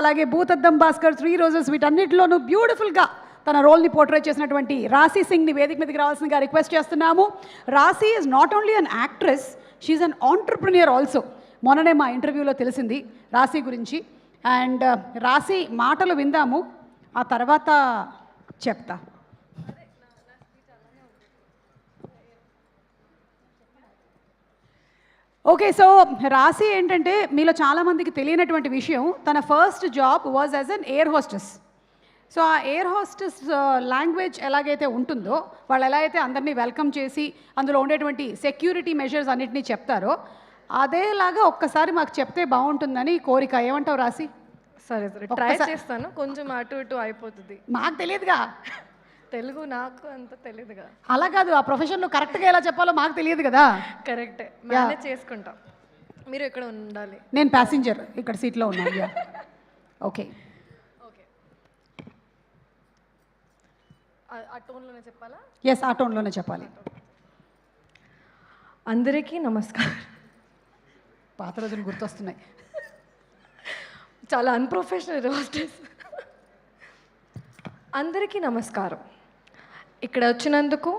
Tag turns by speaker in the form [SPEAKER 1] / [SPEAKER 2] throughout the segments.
[SPEAKER 1] అలాగే భూతద్దం Bhaskar, three roses, వీటన్నిటిలోనూ బ్యూటిఫుల్గా తన రోల్ని పోర్ట్రేట్ చేసినటువంటి రాశి సింగ్ని వేదిక మీదకి రావాల్సిందిగా రిక్వెస్ట్ చేస్తున్నాము. Rashi is not only an actress, she an entrepreneur also. మొన్ననే మా ఇంటర్వ్యూలో తెలిసింది రాశి గురించి. అండ్ రాశి మాటలు విందాము, ఆ తర్వాత చెప్తా. ఓకే, సో రాశి ఏంటంటే మీలో చాలామందికి తెలియనటువంటి విషయం, తన first job was as an air hostess. So ఆ ఎయిర్ హోస్టెస్ లాంగ్వేజ్ ఎలాగైతే ఉంటుందో, వాళ్ళు ఎలా అయితే అందరినీ వెల్కమ్ చేసి అందులో ఉండేటువంటి సెక్యూరిటీ మెజర్స్ అన్నిటినీ చెప్తారో, అదేలాగా ఒక్కసారి మాకు చెప్తే బాగుంటుందని కోరిక. ఏమంటావు రాశి?
[SPEAKER 2] సరే సరే, ట్రై చేస్తాను. కొంచెం అటు ఇటు అయిపోతుంది.
[SPEAKER 1] మాకు తెలియదుగా
[SPEAKER 2] తెలుగు, నాకు అంత తెలియదుగా.
[SPEAKER 1] అలా కాదు, ఆ ప్రొఫెషన్లో కరెక్ట్గా ఎలా చెప్పాలో మాకు తెలియదు కదా.
[SPEAKER 2] కరెక్టే, మేనేజ్ చేసుకుంటాం. మీరు ఎక్కడ ఉండాలి?
[SPEAKER 1] నేను ప్యాసింజర్, ఇక్కడ సీట్లో ఉన్నాను. ఓకే
[SPEAKER 2] ఓకే, ఆ టోన్లోనే చెప్పాలా?
[SPEAKER 1] ఎస్, ఆ టోన్లోనే చెప్పాలి.
[SPEAKER 2] అందరికీ నమస్కారం.
[SPEAKER 1] పాత రోజులు గుర్తొస్తున్నాయి.
[SPEAKER 2] చాలా అన్ప్రొఫెషనల్ హోస్టెస్. అందరికీ నమస్కారం. ఇక్కడ వచ్చినందుకు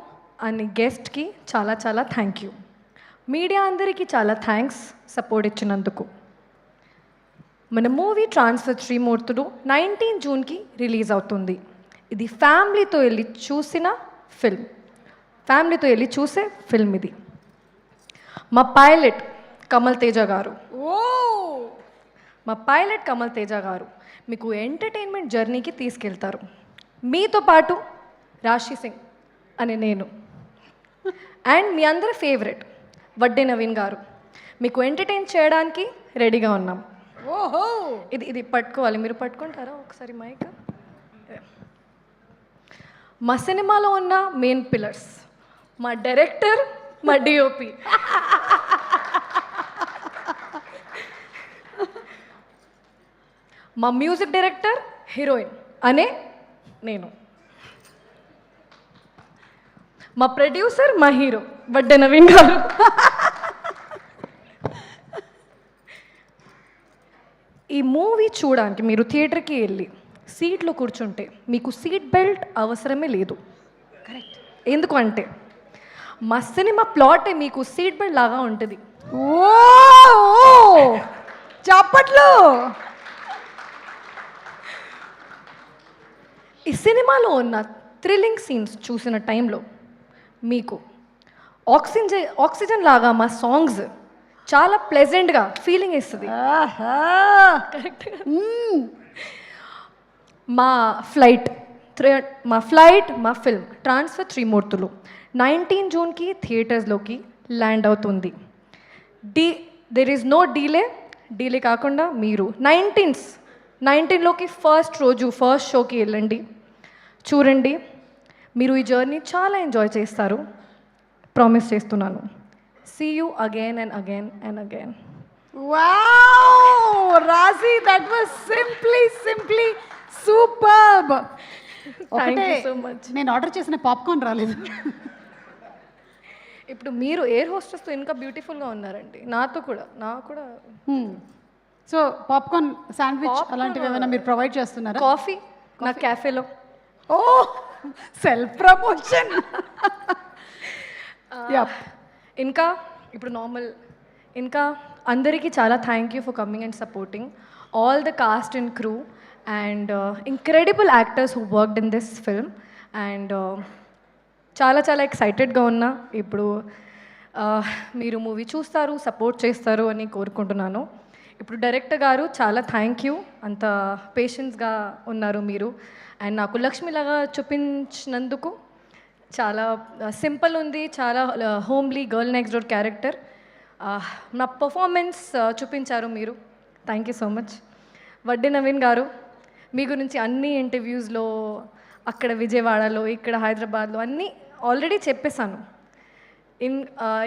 [SPEAKER 2] అన్ని గెస్ట్కి చాలా చాలా థ్యాంక్ యూ. మీడియా అందరికీ చాలా థ్యాంక్స్ సపోర్ట్ ఇచ్చినందుకు. మన మూవీ ట్రాన్స్ఫర్ త్రిమూర్తులు 19 జూన్కి రిలీజ్ అవుతుంది. ఇది ఫ్యామిలీతో వెళ్ళి చూసిన ఫిల్మ్, ఫ్యామిలీతో వెళ్ళి చూసే ఫిల్మ్ ఇది. మా పైలట్ కమల్ తేజ గారు, మీకు ఎంటర్టైన్మెంట్ జర్నీకి తీసుకెళ్తారు. మీతో పాటు రాశి సింగ్ అనే నేను అండ్ మీ అందరి ఫేవరెట్ వడ్డే నవీన్ గారు మీకు ఎంటర్టైన్ చేయడానికి రెడీగా ఉన్నాం.
[SPEAKER 1] ఓహో,
[SPEAKER 2] ఇది పట్టుకోవాలి, మీరు పట్టుకుంటారా ఒకసారి మైక్? మా సినిమాలో ఉన్న మెయిన్ పిల్లర్స్, మా డైరెక్టర్, మా డిఓపి, మా మ్యూజిక్ డైరెక్టర్, హీరోయిన్ అనే నేను, మా ప్రొడ్యూసర్, మా హీరో వడ్డే నవీన్ గారు. ఈ మూవీ చూడడానికి మీరు థియేటర్కి వెళ్ళి సీట్లో కూర్చుంటే మీకు సీట్ బెల్ట్ అవసరమే లేదు. కరెక్ట్, ఎందుకంటే మా సినిమా ప్లాటే మీకు సీట్ బెల్ట్ లాగా ఉంటుంది.
[SPEAKER 1] ఓ చప్పట్లు.
[SPEAKER 2] ఈ సినిమాలో ఉన్న థ్రిల్లింగ్ సీన్స్ చూసిన టైంలో మీకు ఆక్సిజన్ లాగా మా సాంగ్స్ చాలా ప్లెజెంట్గా ఫీలింగ్ ఇస్తుంది. కరెక్ట్. మా ఫిల్మ్ ట్రాన్స్ఫర్ త్రిమూర్తులు 19 జూన్కి థియేటర్స్లోకి ల్యాండ్ అవుతుంది. దెర్ ఈజ్ నో డీలే కాకుండా మీరు 19లోకి ఫస్ట్ షోకి వెళ్ళండి, చూడండి. మీరు ఈ జర్నీ చాలా ఎంజాయ్ చేస్తారు, ప్రామిస్ చేస్తున్నాను. See you again and again and again.
[SPEAKER 1] Wow Rashi, that was simply superb.
[SPEAKER 2] Thank you so much.
[SPEAKER 1] నేను ఆర్డర్ చేసిన పాప్కార్న్ రాలేదు.
[SPEAKER 2] ఇప్పుడు మీరు ఎయిర్ హోస్టెస్తో ఇంకా బ్యూటిఫుల్గా ఉన్నారండి. నాకు కూడా
[SPEAKER 1] సో పాప్కార్న్, శాండ్విచ్ అలాంటివి ఏమైనా మీరు ప్రొవైడ్ చేస్తున్నారా?
[SPEAKER 2] కాఫీ నా క్యాఫేలో.
[SPEAKER 1] ఓ సెల్ఫ్ ప్రమోషన్.
[SPEAKER 2] ఇంకా ఇప్పుడు ఇంకా అందరికీ చాలా thank you for coming and supporting all the cost and crew and incredible actors who worked in this film. And చాలా ఎక్సైటెడ్గా ఉన్నా. ఇప్పుడు మీరు మూవీ చూస్తారు, సపోర్ట్ చేస్తారు అని కోరుకుంటున్నాను. ఇప్పుడు డైరెక్టర్ గారు చాలా థ్యాంక్ యూ, అంత పేషెన్స్గా ఉన్నారు మీరు. అండ్ నాకు లక్ష్మిలాగా చూపించినందుకు. చాలా సింపుల్ ఉంది, చాలా homely girl next door character. నా పర్ఫార్మెన్స్ చూపించారు మీరు. Thank you so much. Vadde Naveen గారు, మీ గురించి అన్ని ఇంటర్వ్యూస్లో, అక్కడ విజయవాడలో, ఇక్కడ హైదరాబాద్లో అన్నీ ఆల్రెడీ చెప్పేశాను.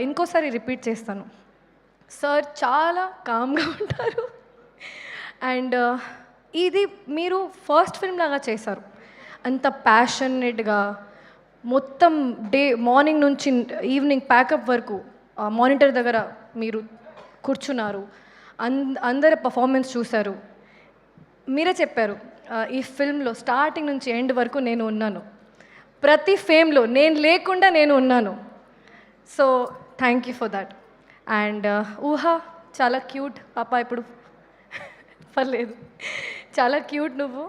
[SPEAKER 2] ఇంకోసారి రిపీట్ చేస్తాను. సార్ చాలా కామ్గా ఉంటారు అండ్ ఇది మీరు ఫస్ట్ ఫిల్మ్ లాగా చేశారు. అంత ప్యాషనేట్గా మొత్తం మార్నింగ్ నుంచి ఈవినింగ్ ప్యాకప్ వరకు మానిటర్ దగ్గర మీరు కూర్చున్నారు, అందరి పర్ఫార్మెన్స్ చూశారు. మీరే చెప్పారు ఈ ఫిల్మ్లో స్టార్టింగ్ నుంచి ఎండ్ వరకు నేను ఉన్నాను, ప్రతి ఫేమ్లో నేను లేకుండా నేను ఉన్నాను. So thank you for that. And Ooha చాలా క్యూట్ పాప, ఇప్పుడు పర్లేదు, చాలా క్యూట్ నువ్వు.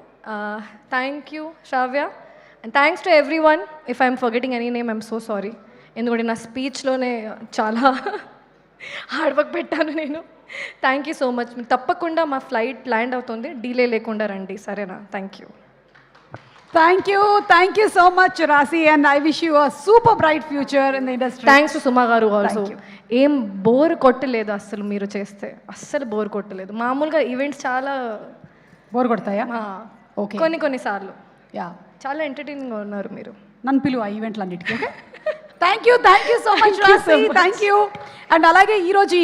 [SPEAKER 2] Thank you Shravya, and thanks to everyone. If I'm forgetting any name I'm so sorry, ఎందుకంటే నా స్పీచ్లోనే చాలా హార్డ్ వర్క్ పెట్టాను నేను. Thank you so much. తప్పకుండా మా ఫ్లైట్ ల్యాండ్ అవుతుంది, డీలే లేకుండా రండి, సరేనా? Thank you.
[SPEAKER 1] Thank you so much Rashi, and I wish you a super bright future in the industry.
[SPEAKER 2] Thanks to Suma garu also. ఏం బోర్ కొట్టలేదు అస్సలు, మీరు చేస్తే అస్సలు బోర్ కొట్టలేదు. మామూలుగా ఈవెంట్స్ చాలా
[SPEAKER 1] బోర్ కొడతాయా? ఓకే,
[SPEAKER 2] కొన్నిసార్లు
[SPEAKER 1] యా,
[SPEAKER 2] చాలా ఎంటర్టైనింగ్గా ఉన్నారు మీరు.
[SPEAKER 1] నన్ను పిలువ ఆ ఈవెంట్లన్నిటికీ. Okay, thank you so much Rashi, thank you. And అలాగే ఈరోజు